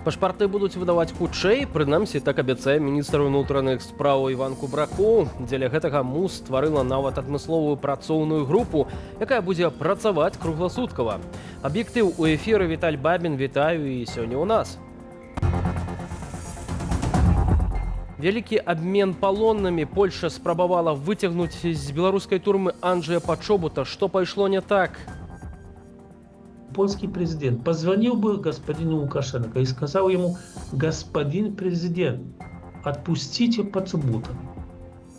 Пашпарты будуць выдаваць хутчэй, прынамсі так абяцае міністр унутраных спраў Іван Кубракоў. Дзеля гэтага МУЗ стварыла нават адмысловую працоўную групу, якая будзе працаваць кругласуткава. Аб'ектыў у эфіры Віталь Бабін, вітаю і сёння ў нас. Вялікі абмен палоннымі. Польша спрабавала выцягнуць з беларускай турмы Анджэя Пачобута. Што пайшло не так? Польский президент позвонил бы господину Лукашенко и сказал ему: господин президент, отпустите Пацубута.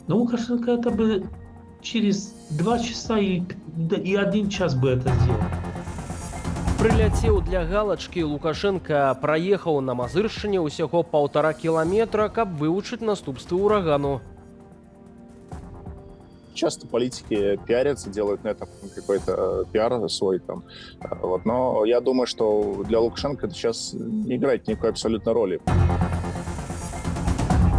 Но Лукашенко это бы через 2 часа и 1 час бы это сделал. Прыляцеў для галачкі. Лукашенко праехаў на Мазыршчыне ўсяго 1,5 кіламетра, каб вывучыць наступствы урагану. Часто политики пиарятся, делают на этом какой-то пиар свой там. Вот. Но я думаю, что для Лукашенко это сейчас не играет никакой абсолютно роли.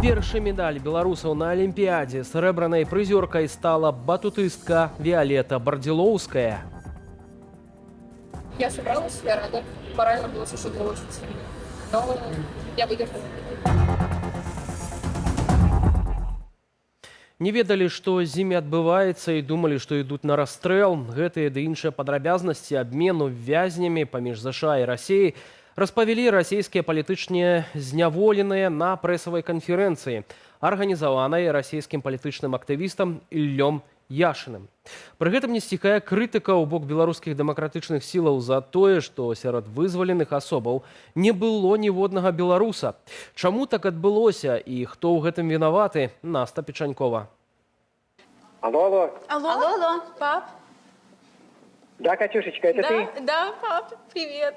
Першы медаль беларусаў на Алімпіядзе. Срэбранай прызёркай стала батутыстка Виолетта Бардзілоўская. Я собралась, я рада. Морально было тяжело очень сильно. Но я выдержала. Не ведалі, што з імі адбываецца, і думалі, што ідуць на расстрэл. Гэтыя ды іншыя падрабязнасці абмену вязнямі паміж ЗША і Расіяй распавялі расійскія палітычныя зняволеныя на прэсавай канферэнцыі, арганізаванай расійскім палітычным актывістам Іллём Яшыным. Пры гэтым не сціхае крытыка ў бок беларускіх дэмакратычных сілаў за тое, што сярод вызваленых асобаў не было ніводнага беларуса. Чаму так адбылося і хто ў гэтым вінаваты? Наста Печанькова. Алло. Алло, пап? Да, Катюшечка, это ты? Да, пап, привет.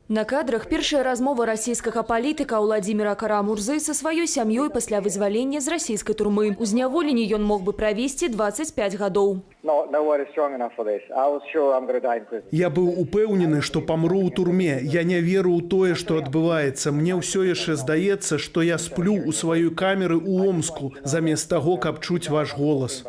На кадрах першая размова расійскага палітыка Владзіміра Кара-Мурзы са сваёй сям'ёй пасля вызвалення з расійскай турмы. У зняволенні ён мог бы правесці 25 гадоў. Я быў упэўнены, што памру ў турме. Я не веру ў тое, што адбываецца. Мне ўсё яшчэ здаецца, што я сплю ў сваёй камеры ў Омску, замест таго, каб чуць ваш голас.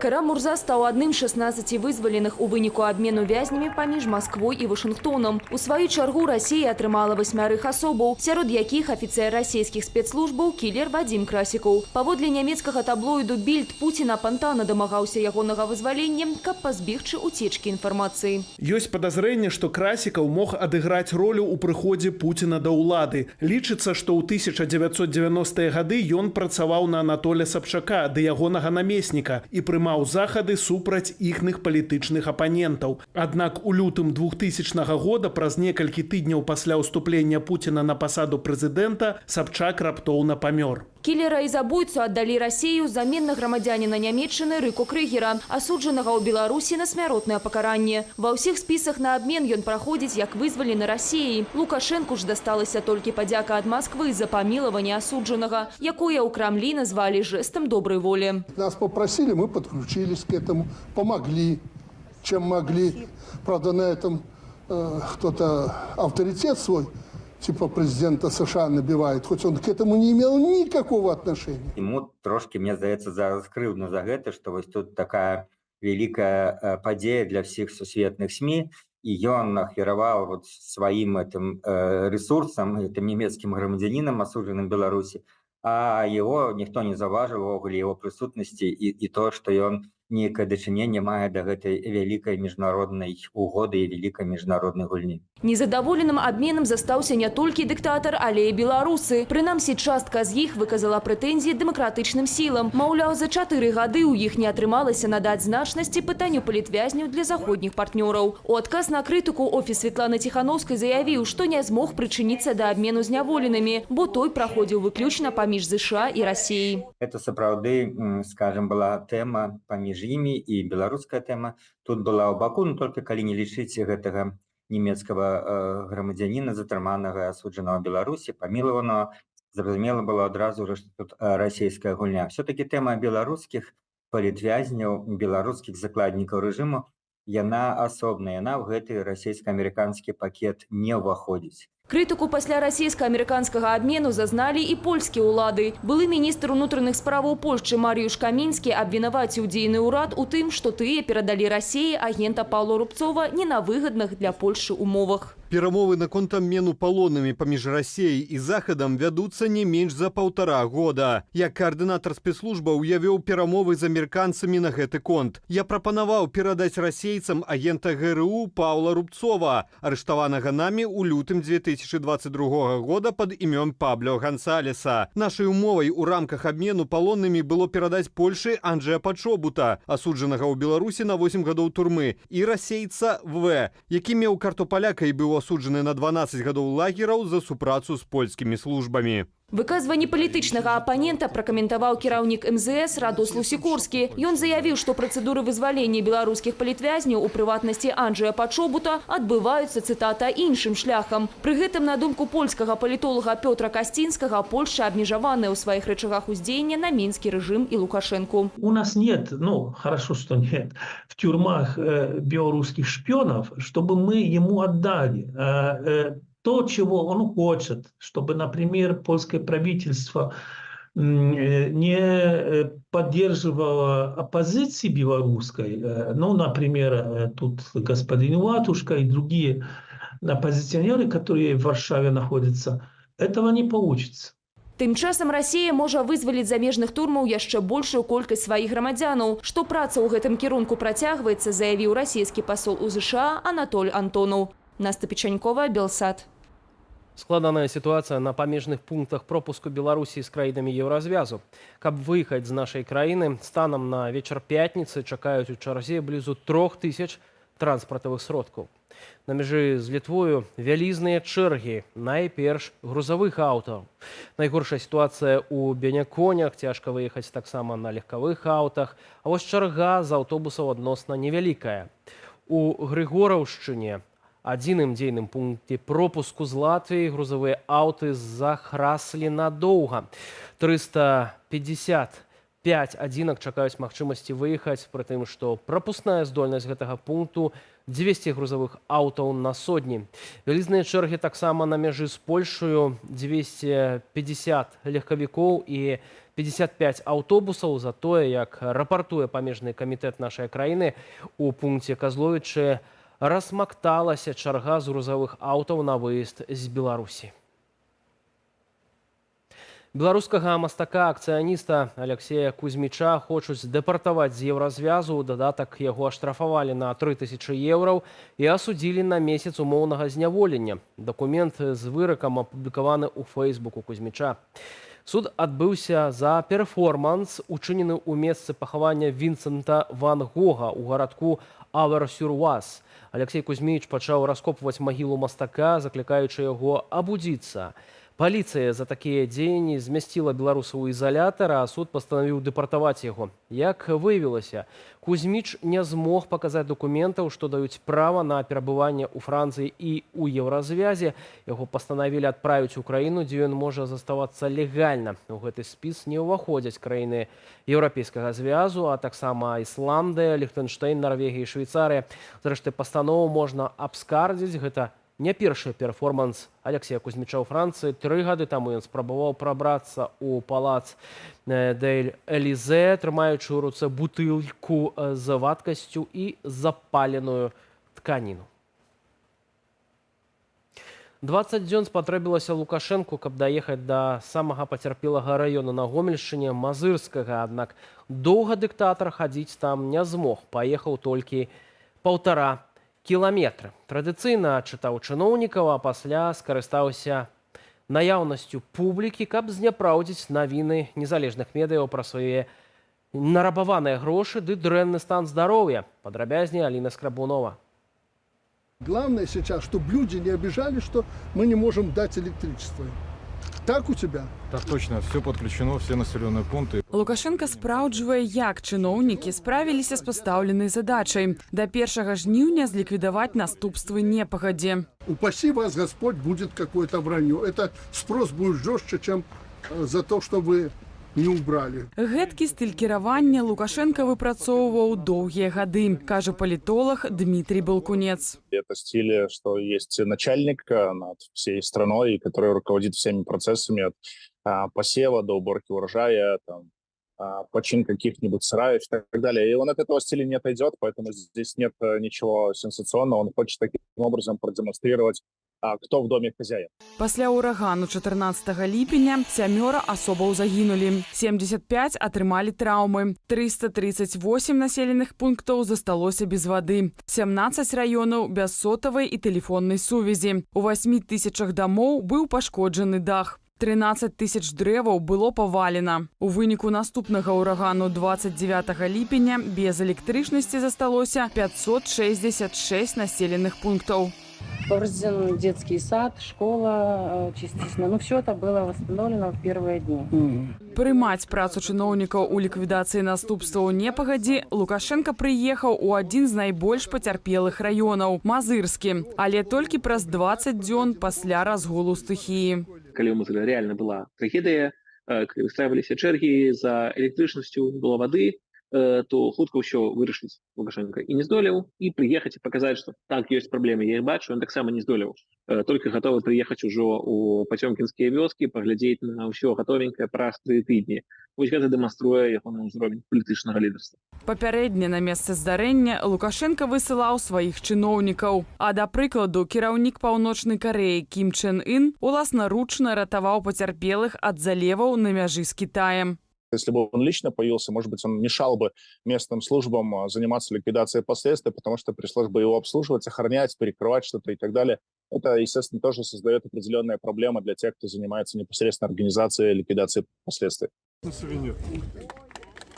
Кара-Мурза стаў адным з 16 вызваленых у выніку абмену вязнямі паміж Масквой і Вашынгтонам. У сваю чаргу Расія атрымала 8 асобаў, сярод якіх афіцэр расійскіх спецслужбаў кілер Вадзім Красікаў. Паводле нямецкага таблоіду «Більд» Пуцін апантана дамагаўся ягонага вызвалення, каб пазбегчы уцечкі інфармацыі. Ёсць падазрэнне, што Красікаў мог адыграць ролю ў прыходзе Пуціна да ўлады. Лічыцца, што ў 1990-е гады ён працаваў на Анатоля Сабчака, да ягонага намесніка, і прымаў захады супраць іхных палітычных апанентаў. Аднак у лютым 2000 года, праз некалькі тыдняў пасля ўступлення Пуціна на пасаду прэзідэнта, Сабчак раптоўна памёр. Кілера і забойцу аддалі Расію замен на грамадзяніна Нямецчыны Рыку Крыгера, асуджанага ў Беларусі на смяротнае пакаранне. Ва ўсіх спісах на абмен ён праходзіць як вызвалены Расіяй. Лукашэнку ж дасталася толькі падзяка ад Масквы за памілаванне асуджанага, якое ў Крамлі назвалі жэстам добрай волі. Нас попросили, мы подключились к этому, помогли, чем могли. Правда, на этом кто-то авторитет свой, типа президента США, набивает, хоть он к этому не имел никакого отношения. Ему трошки, мне здаецца, зараз крыўдна за гэта, што вось тут такая вялікая падзея для всіх сусветных СМІ, і ён ахвяраваў вот сваім этим ресурсам, этим нямецкім грамадзянінам, асуджаным Беларусі, а его ніхто не заўважыў увогуле его прысутнасці і то, што ён нейкае дачыненне мае да гэтай вялікай міжнароднай угоды і вялікай міжнароднай гульні. Незадаволеным абменам застаўся не толькі дыктатар, але і беларусы. Прынамсі, частка з іх выказала прэтэнзіі дэмакратычным сілам. Маўляў, за 4 гады ў іх не атрымалася надаць значнасці пытанню палітвязняў для заходніх партнёраў. У адказ на крытыку офіс Светланы Ціханаўскай заявіў, што не змог прычыніцца да абмену зняволенымі, бо той праходзіў выключна паміж ЗША і Расіяй. Это сапраўды, скажем, была тэма паміж імі і беларуская тэма. Тут была ў баку, но толькі калі не лічыць гэтага нямецкага грамадзяніна, затрыманага, асуджанага Беларусі, памілаванага, зразумела было адразу, што тут расійская гульня. Все-таки тэма беларускіх палітвязняў, беларускіх закладнікаў рэжыму, яна асобная, яна ў гэты расійска-амерыканскі пакет не ўваходзіць. Крытыку пасля расійска-амерыканскага абмену зазналі і польскія ўлады. Былы міністр унутраных справаў Польшчы Марыюш Камінскі абвінаваціў дзейны ўрад у тым, што тыя перадалі Расіі агента Паўла Рубцова не на выгадных для Польшчы умовах. Перамовы наконт абмену палоннымі паміж Расіяй і Захадам вядуцца не менш за 1,5 года. Як каардынатар спецслужбаў я вёў перамовы з амерыканцамі на гэты конт. Я прапанаваў перадаць расейцам агента ГРУ Паўла Рубцова, арыштаванага намі ў лютым 2022 года пад імём Пабло Гансалеса. Нашай умовай у рамках абмену палоннымі было перадаць Польшы Анджэя Пачобута, асуджанага ў Беларусі на 8 гадоў турмы, і расейца В, які меў карту паляка і быў асуджаны на 12 гадоў лагераў за супрацу з польскімі службамі. Выказванне палітычнага апанента пракаментаваў кіраўнік МЗС Радослав Сікорскі. Ён заявіў, што працэдуры вызвалення беларускіх палітвязняў, у прыватнасці Анджэя Пачобута, адбываюцца, цытата, іншым шляхам. Пры гэтым, на думку польскага палітолага Пётра Касцінскага, Польшча абмежаваная ў сваіх рычагах уздзеяння на мінскі рэжым і Лукашенку. У нас нет, хорошо, что нет, в тюрьмах белорусских шпионов, чтобы мы ему отдали то, чего он хочет, чтобы, например, польское правительство не поддерживало оппозиции белорусской, например, тут господин Латушка и другие оппозиционеры, которые в Варшаве находятся, этого не получится. Тым часам Расія можа вызваліць замежных турмаў яшчэ большую колькасць сваіх грамадзянаў. Што праца ў гэтым кірунку працягваецца, заявіў расійскі пасол у ЗША Анатоль Антонаў. Наста Печанькова, Белсат. Складаная ситуация на памежных пунктах пропуску Беларуси с краинами Евразвязу. Каб выехать из нашей краины, станом на вечер пятницы чакаюць у чарзе близу 3000 транспортовых сродкаў. На мяжы з Літвою вялізныя чэргі, найперш грузавых аўтаў. Найгоршая сітуацыя ў Беняконях, цяжка выехаць таксама на легкавых аўтах, а вось чарга з аўтобусаў адносна невялікая. У Грыгораўшчыне, адзіным дзейным пункце пропуску з Латвіі, грузавыя аўты захраслі надоўга. 355 адзінак чакаюць магчымасці выехаць, пры тым, што прапускная здольнасць гэтага пункту 200 грузавых аўтаў на сотні. Вялізныя чэргі таксама на мяжы з Польшаю, 250 легкавікоў і 55 аўтобусаў. За тое, як рапартуе памежны камітэт нашай краіны, у пункце Казловічы размакталася чарга з грузавых аўтаў на выезд з Беларусі. Беларускага мастака-акцыяніста Алексея Кузьміча хочуць дэпартаваць з Еўразвязу. У дадатак яго аштрафавалі на 3000 еўраў і асудзілі на месяц умоўнага зняволення. Дакумент з выракам апублікаваны ў фэйсбуку Кузьміча. Суд адбыўся за перформанс, учынены ў месцы пахавання Вінсента Ван Гога ў гарадку Авер-сюр-Уаз. Алексей Кузьміч пачаў раскопваць магілу мастака, заклікаючы яго абудзіцца. Паліцыя за такія дзеянні змясціла беларуса ў ізалятар, а суд пастанавіў дэпартаваць яго. Як выявілася, Кузьміч не змог паказаць дакументаў, што даюць права на перабыванне ў Францыі і ў Еўразвязе. Яго пастанавілі адправіць у краіну, дзе ён можа заставацца легальна. У гэты спіс не ўваходзяць краіны Еўрапейскага звязу, а таксама Ісландыя, Ліхтэнштэйн, Нарвегія і Швейцарыя. Зрэшты, пастанову можна абскардзіць. Гэта не першы перформанс Алексея Кузьміча ў Францыі. 3 гады таму ён спрабаваў прабрацца ў палац Дель Элізе, трымаючы ў руцэ бутыльку з вадкасцю і запаленую тканіну. 20 дзён спатрэбілася Лукашэнку, каб даехаць да самага пацярпелага раёна на Гомельшчыне, Мазырскага. Аднак доўга дыктатар хадзіць там не змог. Паехаў толькі 1,5 кіламетры. Традыцыйна чытаў чыноўнікаў, а пасля скарыстаўся наяўнасцю публікі, каб зняпраўдзіць навіны незалежных медыяў пра свае нарабаваныя грошы ды дрэнны стан здароўя. Падрабязней Аліна Скрабунова. Главное сейчас, чтобы люди не обижали, что мы не можем дать электричество. Так у тебя? Так точно, все подключено, все населенные пункты. Лукашенко спраўджвае, як чыноўнікі справіліся з пастаўленай задачай. До 1 жніўня зліквідаваць наступствы непагадзе. Упаси вас, Господь, будет какое-то вранье. Это спрос будет жестче, чем за то, что вы не убрали. Гэткі стыль кіравання Лукашенко выпрацоўваў доўгія гады, кажа палітолог Дмітрий Балкунец. Это стиль, что есть начальник над всей страной, который руководит всеми процессами от посева до уборки урожая, там, почин каких-нибудь сараев и так далее. И он от этого стиля не отойдет, поэтому здесь нет ничего сенсационного. Он хочет таким образом продемонстрировать, кто в доме хозяин. Пасля ўрагану 14 ліпеня 7 асобаў загінулі, 75 атрымалі траўмы, 338 населеных пунктаў засталося без вады, 17 раёнаў без сотавай і тэлефоннай сувязі. У 8 тысячах дамоў быў пашкоджаны дах. 13 тысяч дрэваў было павалена. У выніку наступнага ўрагану 29 ліпеня без электрычнасці засталося 566 населеных пунктаў. Поврежден детский сад, школа частично. Но все это было восстановлено в первые дни. Прымаць працу чыноўнікаў у ліквідацыі наступстваў непагадзі Лукашенко прыехаў у адзін з найбольш пацярпелых раёнаў – Мазырскі, але толькі праз 20 дзён пасля разгулу стыхіі. Калі ў Мазыры реально была трагедыя, калі выстраиваліся чэргі за электрычнасцю, не было вады, то хутка ўсё вырашыць Лукашенко і не здолеў, і прыехаць і паказаць, што так, ёсць праблемы, я іх бачу, ён таксама не здолеў. Только гатовы прыехаць ужо у пацёмкінскія вёскі, паглядзець на ўсё гатовенькае праз 3 тыдні. Вось гэта дэманструе ягоны ўзровень палітычнага лідарства. Папярэдне на месцы здарэння Лукашенко высылаў сваіх чыноўнікаў. А, да прыкладу, кіраўнік Паўночнай Карэі Кім Чен Ын уласнаручна ратаваў пацярпелых ад залеваў на мяжы з Кітаем. Если бы он лично появился, может быть, он мешал бы местным службам заниматься ликвидацией последствий, потому что пришлось бы его обслуживать, охранять, перекрывать что-то и так далее. Это, естественно, тоже создает определенные проблемы для тех, кто занимается непосредственно организацией ликвидации последствий.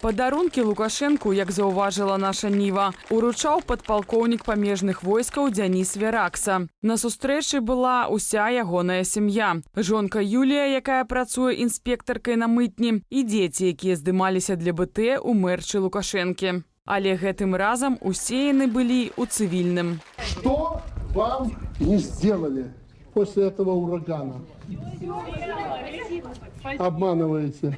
Падарункі Лукашэнку, як заўважыла наша Ніва, уручаў падпалкоўнік памежных войскаў Дзяніс Веракса. На сустрэчы была ўся ягоная сям'я. Жонка Юлія, якая працуе інспектаркай на мытні, і дзеці, якія здымаліся для БТ у мэрчы Лукашэнкі. Але гэтым разам усе яны былі ў цывільным. Что вам не сделали после этого урагана? Обманываете.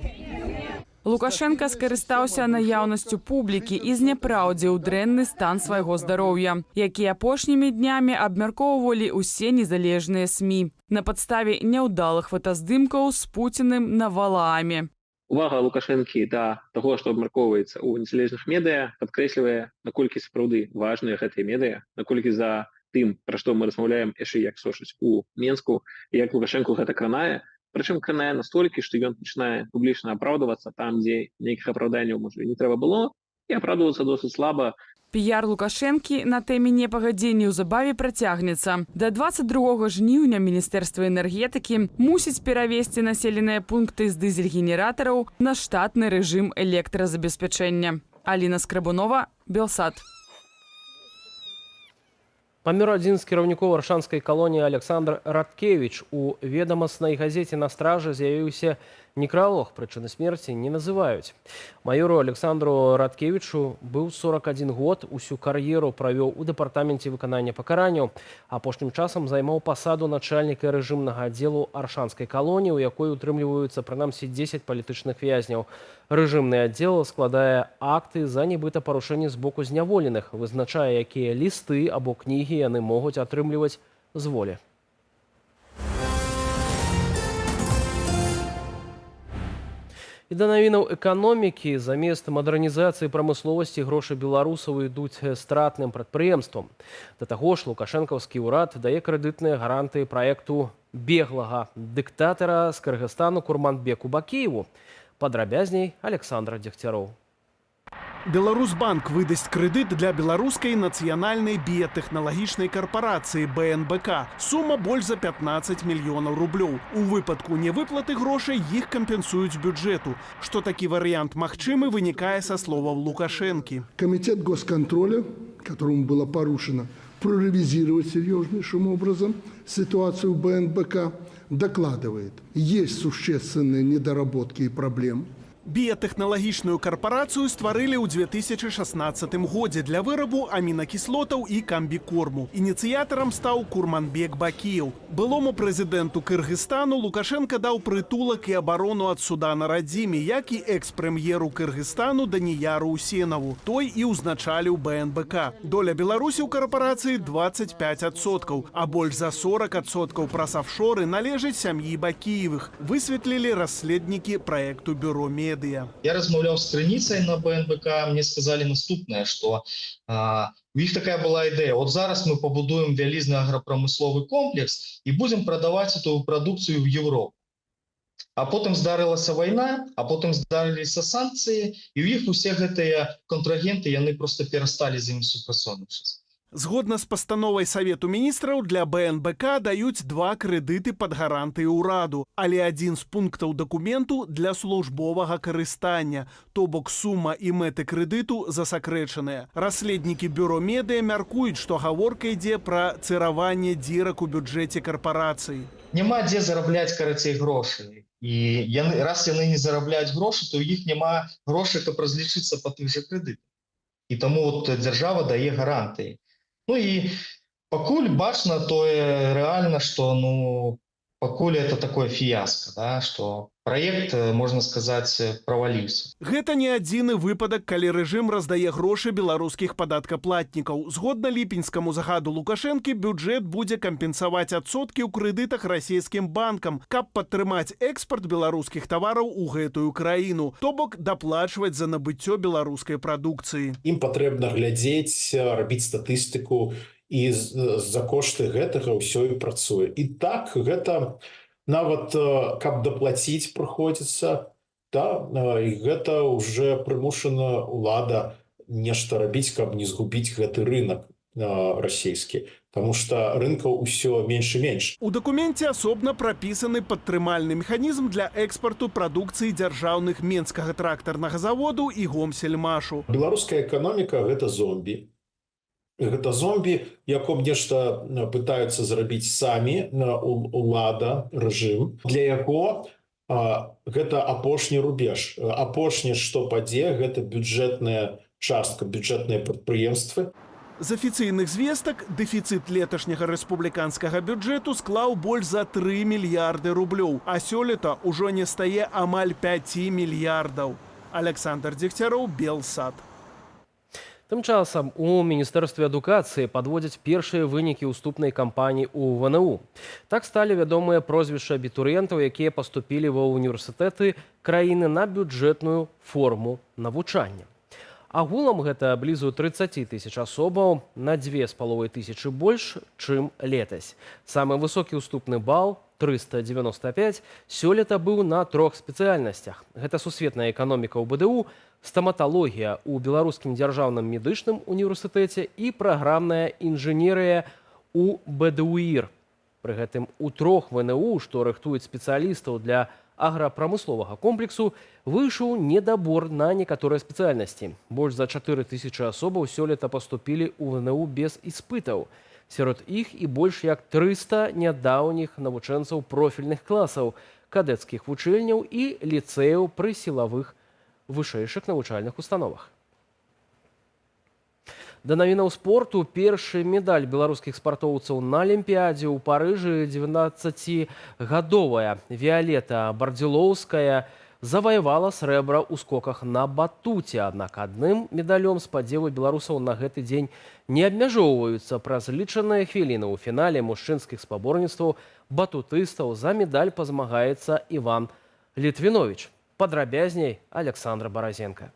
Лукашенко скарыстаўся наяўнасцю публікі і зняпраўдзіў дрэнны стан свайго здароўя, які апошнімі днямі абмяркоўвалі ўсе незалежныя СМІ на падставе няўдалых фотаздымкаў з Пуціным на Валааме. Увага Лукашэнкі да таго, што абмяркоўваецца ў незалежных медыа, падкрэслівае, наколькі сапраўды важныя гэтыя медыа, наколькі за тым, пра што мы размаўляем яшчэ як сошыць у Менску, і як Лукашэнку гэта кранае. Прычым кранае настолькі, што ён пачынае публічна апраўдвацца там, дзе нейкіх апраўданняў, можа, не трэба было, і апраўдвацца досыць слаба. Піяр Лукашэнкі на тэме непагадзі неўзабаве працягнецца. Да 22 жніўня Міністэрства энергетыкі мусіць перавесці населеныя пункты з дызель-генератараў на штатны рэжым электразабеспячэння. Аліна Скрабунова, Белсат. Памёр адзін з кіраўнікоў аршанскай калоніі Александр Радкевіч. У ведамаснай газеце «На стражы» з'явіўся некралог, прычыны смерці не называюць. Майору Александру Радкевічу быў 41 год, усю кар'еру правёў у дэпартаменце выканання пакаранняў. Апошнім часам займаў пасаду начальніка рэжымнага аддзелу аршанскай калоніі, у якой утрымліваюцца прынамсі 10 палітычных вязняў. Рэжымны аддзел складае акты за нібыта парушэнне з боку зняволеных, вызначае, якія лісты або кнігі яны могуць атрымліваць з волі. І да навінаў эканомікі, замест мадэрнізацыі прамысловасці грошы беларусаў ідуць стратным прадпрыемствам. Да таго ж лукашэнкаўскі ўрад дае крэдытныя гарантыі праекту беглага дыктатара з Кыргызстану Курманбеку Бакееву. Падрабязней Александр Дегтяроў. Беларусбанк выдасць крэдыт для беларускай нацыянальнай біятэхналагічнай карпорацыі БНБК. Сума больш за 15 мільёнаў рублёў. У выпадку невыплаты грошай іх кампенсуюць бюджэту. Што такі варыянт магчымы, вынікае са словаў Лукашэнкі. Комитет госконтроля, которому было поручено проревизировать серьезнейшим образом ситуацию в БНБК, докладывает, есть существенные недоработки и проблемы. Біятэхналагічную карпарацыю стварылі ў 2016 годзе для вырабу амінакіслотаў і камбікорму. Ініцыятарам стаў Курманбек Бакіев. Былому прэзідэнту Кыргызстану Лукашенко даў прытулак і абарону ад суда на радзіме, як і экс-прэм'еру Кыргызстану Даніяру Усенову. Той і ўзначаліў БНБК. Доля Беларусі ў карпарацыі 25%, а больш за 40% праз офшоры належыць сям'і Бакіевых, высветлілі расследнікі праекту Бюро Медыа. Я размаўляў з крыніцай на БНБК, мне сказали наступнае, што у іх такая была ідэя. Вот зараз мы пабудуем вялізны аграпрамысловы комплекс і будзем прадаваць эту прадукцыю ў Европу. А потым здарылася вайна, а потым здарыліся санкцыі, і ў іх усе гэтыя контрагенты, яны проста перасталі з імі супрацоўнічаць. Згодна з пастановай Савету міністраў, для БНБК даюць 2 крэдыты пад гарантыі ўраду, але адзін з пунктаў дакументу для службовага карыстання, то бок сума і мэты крэдыту засакрэчаныя. Расследнікі Бюро Медыа мяркуюць, што гаворка ідзе пра цыраванне дзірак у бюджэце карпарацыі. Няма дзе зарабляць, карацей, грошы. І раз яны не зарабляюць грошы, то ў іх няма грошай, каб разлічыцца па тых жа крэдытах. І таму дзяржава дае гарантыі. Ну і пакуль бачна тое рэальна, што пакуль это такое фіяска, да, што праект, можна сказаць, праваліўся. Гэта не адзіны выпадак, калі рэжым раздае грошы беларускіх падаткаплатнікаў. Згодна ліпеньскаму загаду Лукашэнкі, бюджэт будзе кампенсаваць адсоткі ў крэдытах расійскім банкам, каб падтрымаць экспарт беларускіх тавараў у гэтую краіну, то бок даплачваць за набыццё беларускай прадукцыі. Ім патрэбна глядзець, рабіць статыстыку, і за кошты гэтага ўсё і працуе. І так гэта нават каб даплаціць прыходзіцца, і гэта ўжо прымушана ўлада нешта рабіць, каб не згубіць гэты рынок расійскі. Таму што рынкаў усё менш і менш. У дакуменце асобна прапісаны падтрымальны механізм для экспарту прадукцыі дзяржаўных Менскага трактарнага заводу і Гомсельмашу. Беларуская эканоміка гэта зомбі. Гэта зомбі, яком нешта пытаюцца зрабіць самі улада, рэжым. Для яго гэта апошні рубеж. Апошні, што падзе, гэта бюджэтная частка, бюджэтныя прадпрыемствы. З афіцыйных звестак дэфіцыт леташняга рэспубліканскага бюджэту склаў больш за 3 мільярды рублёў, а сёлета ўжо не стае амаль 5 мільярдаў. Александр Дегтяров, Белсат. Тым часам у Міністэрстве адукацыі падводзяць першыя вынікі ўступнай кампаніі ў ВНУ. Так сталі вядомыя прозвішчы абітурыентаў, якія паступілі ва ўніверсітэты краіны на бюджэтную форму навучання. Агулам гэта блізу 30 тысяч асобаў, на 2,5 тысячы больш, чым летась. Самы высокі ўступны бал, 395, сёлета быў на 3 спецыяльнасцях. Гэта сусветная эканоміка ў БДУ, стаматалогія ў Беларускім дзяржаўным медычным універсітэце і праграмная інжынерыя ў БДУІР. Пры гэтым у 3 ВНУ, што рыхтуюць спецыялістаў для аграпрамысловага комплексу, выйшаў недабор на некаторыя спецыяльнасці. Больш за 4 тысячы асобаў сёлета паступілі ў ВНУ без іспытаў. Сярод іх і больш як 300 нядаўніх навучэнцаў профільных класаў, кадэцкіх вучэльняў і ліцэяў пры сілавых вышэйшых навучальных установах. Да навінаў спорту першы медаль беларускіх спартоўцаў на Алімпіядзе ў Парыжы 19гадовая Віолета Бардзілоўская заваявала срэбра ў скоках на батуце. Аднак адным медалём спадзевы беларусаў на гэты дзень не абмяжоўваюцца. Праз лічаныя хвіліны ў фінале мужчынскіх спаборніцтваў батутыстаў за медаль пазмагаецца Іван Літвіновіч. Падрабязней Александра Баразенко.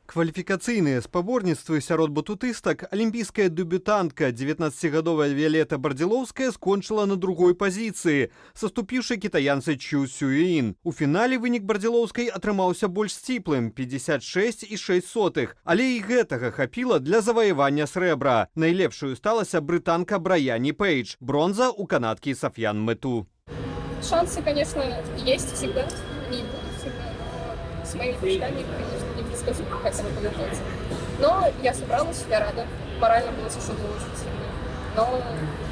Кваліфікацыйныя спаборніцтвы сярод батутыстак алімпійская дэбютантка 19гадовая Віолета Бардзілоўская скончыла на 2-й пазіцыі, саступіўшы кітаянцы Чу Сюін. У фінале вынік Бардзілоўскай атрымаўся больш сціплым – 56,6, але і гэтага хапіла для заваявання срэбра. Найлепшую сталася брытанка Браяні Пейдж, бронза у канадкі Сафьян Мету. Шансы, конечно, есть всегда, не будут всегда, но с моими мечтами, конечно, не предскажу, как это повернется. Но я собралась, я рада. Морально было совершенно очень сильно. но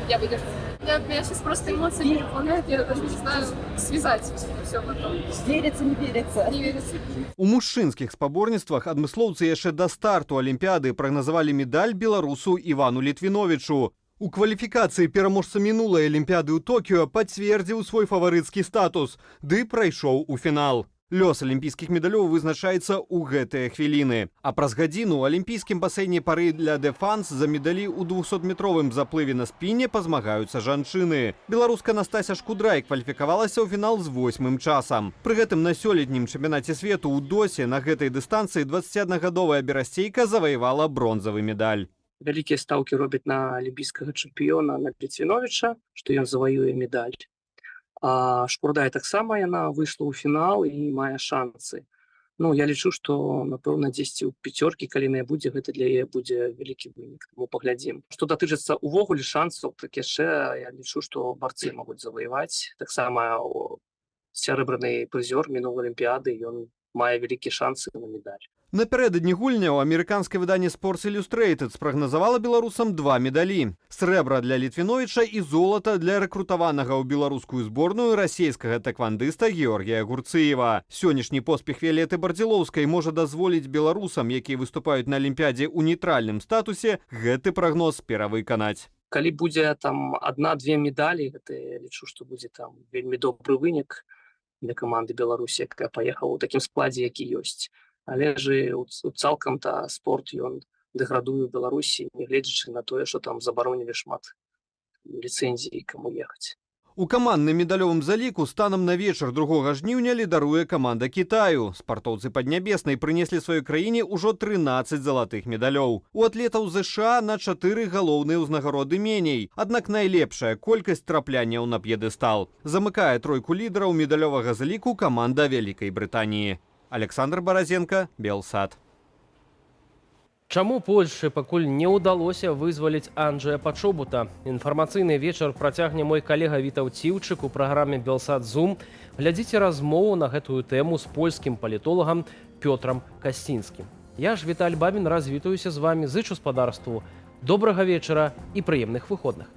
я выдержу. Меня сейчас просто эмоции переполняют, я даже не знаю связать все потом. Верится, не верится? Не верится. У мужчынскіх спаборніцтвах адмыслоўцы яшчэ да старту Алімпіяды прагназавалі медаль беларусу Івану Літвіновічу. У кваліфікацыі пераможца мінулай Алімпіяды ў Токіо пацвердзіў свой фаварыцкі статус, ды прайшоў у фінал. Лёс алімпійскіх медалёў вызначаецца ў гэтыя хвіліны. А праз гадзіну у алімпійскім басейне пары для дэфанс за медалі ў 200-метровым заплыве на спіне пазмагаюцца жанчыны. Беларуска Настася Шкудрай кваліфікавалася ў фінал з 8-м часам. Пры гэтым на сёлетнім чэмпіянаце свету ў досе на гэтай дыстанцыі 21-гадовая берасцейка заваявала бронзавы медаль. Вялікія стаўкі робяць на алімпійскага чэмпіёна, на Літвіновіча, што ён заваюе медаль. А Шкурдай таксама яна выйшла ў фінал і мае шансы. Ну, я лічу, што, напэўна, дзесьці ў пяцёркі, калі не будзе, гэта для яе будзе вялікі вынік. Таму паглядзім. Што датычыцца ўвогуле шансаў, так яшчэ я лічу, што барцы могуць заваяваць. Таксама сярэбраны прызёр мінулай Алімпіяды, ён мае вялікія шансы на медаль. Напярэдадні гульняў амерыканскае выданне Sports Illustrated спрагназавала беларусам 2 медалі. Срэбра для Літвіновіча і золата для рэкрутаванага ў беларускую зборную расійскага тэквандыста Георгія Гурцыева. Сённяшні поспех Віолетты Бардзілоўскай можа дазволіць беларусам, якія выступаюць на Алімпіядзе ў нейтральным статусе, гэты прагноз перавыканаць. Калі будзе там 1-2 медалі, гэта я лічу, што будзе там вельмі добры вынік для каманды Беларусі, якая паехала ў такім складзе, які ёсць. Але ж цалкам-то спорт ён дэградуе ў Беларусі, нягледзячы на тое, што там забаронілі шмат ліцэнзій, каму ехаць. У камандным медалёвым заліку станам на вечар 2 жніўня лідаруе каманда Кітаю. Спартоўцы паднябеснай прынеслі сваёй краіне ўжо 13 залатых медалёў. У атлетаў ЗША на 4 галоўныя ўзнагароды меней. Аднак найлепшая колькасць трапляняў на п'едэстал. Замыкае тройку лідараў медалёвага заліку каманда Вялікай Брытаніі. Александр Баразенко, Белсат. Чаму Польшчы пакуль не ўдалося вызваліць Анджэя Пачобута? Інфармацыйны вечар працягне мой калега Вітаў Ціўчык у праграме «Белсат Зум». Глядзіце размову на гэтую тэму з польскім палітолагам Пётрам Касцінскім. Я ж, Віталь Бабін, развітаюся з вамі, зычу спадарству добрага вечара і прыемных выходных.